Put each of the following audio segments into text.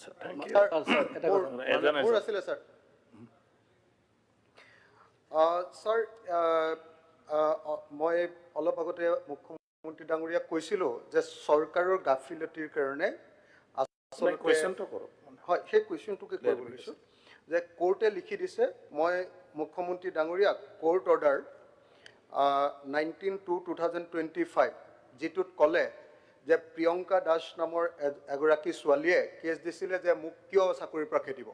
sir thank U মোৰ আছিলে sir sir মই অলপ আগতে মুখ্যমন্ত্ৰী ডাঙৰীয়াক কৈছিলোঁ যে চৰকাৰৰ গাফিলতিৰ কাৰণে আচলতে কুৱেশ্যনটো কৰক হয় সেই কুৱেশ্যনটোকে কৰিব লৈছোঁ যে কোৰ্টে লিখি দিছে মই মুখ্যমন্ত্ৰী ডাঙৰীয়াক কোৰ্ট অৰ্ডাৰ 19/2/2025 যিটোত ক'লে যে প্ৰিয়ংকা দাস নামৰ এগৰাকী ছোৱালীয়ে কেছ দিছিলে যে মোক কিয় চাকৰিৰ পৰা খেদিব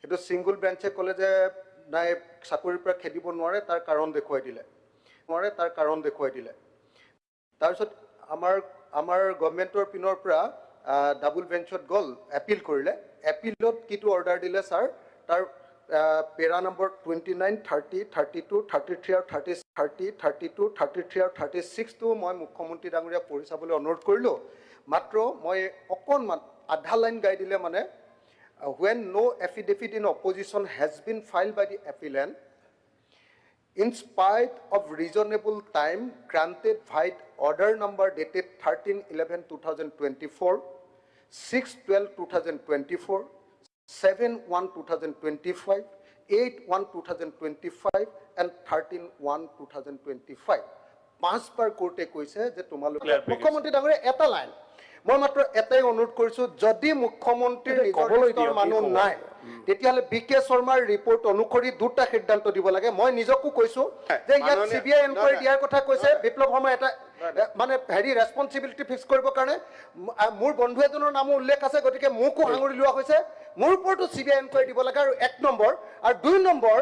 সেইটো ছিংগুল বেঞ্চে ক'লে যে নাই চাকৰিৰ পৰা খেদিব নোৱাৰে তাৰ কাৰণ দেখুৱাই দিলে তাৰপিছত আমাৰ গভৰ্ণমেণ্টৰ পিনৰ পৰা ডাবল বেঞ্চত গ'ল এপিল কৰিলে এপিলত কিটো অৰ্ডাৰ দিলে ছাৰ তাৰ পেৰা নম্বৰ 29, 30, 32, 33 আৰু 30, 32, 33 আৰু 36টো মই মুখ্যমন্ত্ৰী ডাঙৰীয়াক পঢ়ি চাবলৈ অনুৰোধ কৰিলোঁ মাত্ৰ মই অকণমান আধা লাইন গাই দিলে মানে when no affidavit in opposition has been filed by the appellant in spite of reasonable time granted via order number dated 13/11/2024 6/12/2024 7/1/2025 8/1/2025 and 13/1/2025 পাঁচবাৰ কোৰ্টে কৈছে যে তোমালোকে মুখ্যমন্ত্ৰী ডাঙৰীয়া এটা লাইন মই মাত্ৰ এটাই অনুৰোধ কৰিছোঁ যদি মুখ্যমন্ত্ৰীৰ নিজৰ মানুহ নাই তেতিয়াহ'লে বিকে শৰ্মাৰ ৰিপৰ্ট অনুসৰি দুটা সিদ্ধান্ত দিব লাগে মই নিজকো কৈছোঁ যে ইয়াত CBI এনকুৱাৰী দিয়াৰ কথা কৈছে বিপ্লৱ শৰ্মা এটা মানে হেৰি ৰেছপনচিবিলিটি ফিক্স কৰিবৰ কাৰণে মোৰ বন্ধু এজনৰ নামো উল্লেখ আছে গতিকে মোকো সাঙুৰি লোৱা হৈছে মোৰ ওপৰতো CBI এনকুৱাৰী দিব লাগে আৰু 1 নম্বৰ আৰু 2 নম্বৰ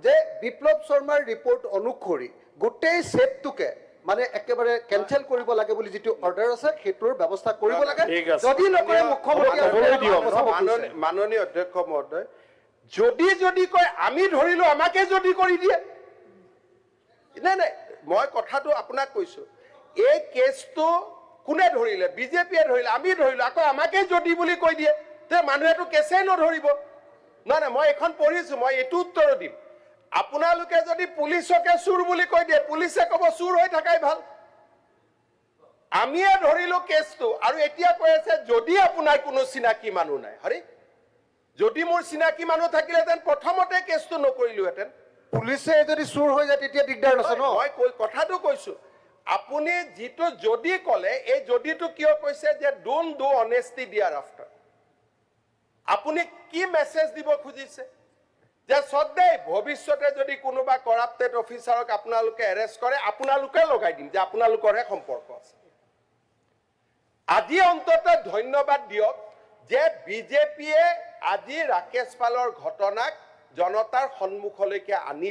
যে বিপ্লৱ শৰ্মাৰ ৰিপৰ্ট অনুসৰি গোটেই সেটটোকে মানে একেবাৰে কেনসেল কৰিব লাগে বুলি যেটো অৰ্ডাৰ আছে হেতুৰ ব্যৱস্থা কৰিব লাগে যদি নকৰে মুখ্যমন্ত্ৰী মাননীয় অধ্যক্ষ মহোদয় যদি কয় আমি ধৰিলো আমাকে যদি কৰি দিয়ে নাই মই কথাটো আপোনাক কৈছো এই কেছটো কোনে ধৰিলে বিজেপিয়ে ধৰিলে আমি ধৰিলো আকৌ আমাকে যদি বুলি কৈ দিয়ে তে মানুহেটো কেছই নধৰিব নাই মই এখন পঢ়িছো মই এটো উত্তৰ দিম আপোনালোকে যদি পুলিচকে চুৰ বুলি কৈ দিয়ে পুলিচে ক'ব চুৰ হৈ থাকাই ভাল আমিয়ে ধৰিলো কেছটো আৰু এতিয়া কৈ আছে যদি আপোনাৰ কোনো চিনাকি মানুহ নাই হৰি যদি মোৰ চিনাকি মানুহ থাকিলেতেন প্ৰথমতে কেছটো নকৰিলোহেঁতেন পুলিচে যদি চুৰ হৈ যায় তেতিয়া দিগদাৰ আছে ন মই কথাটো কৈছো আপুনি যিটো যদি ক'লে এই যদিটো কিয় কৈছে যে ডোন্ট ডু অনেষ্টি ডিয়াৰ আফটাৰ আপুনি কি মেছেজ দিব খুজিছে যে সদায় ভৱিষ্যতে যদি কোনোবা কৰাপ্টেড অফিচাৰক আপোনালোকে এৰেষ্ট কৰে আপোনালোকে লগাই দিম যে আপোনালোকৰহে সম্পৰ্ক আছে আজি অন্তত ধন্যবাদ দিয়ক যে বিজেপিয়ে আজি ৰাকেশ পালৰ ঘটনাক জনতাৰ সন্মুখলৈকে আনিল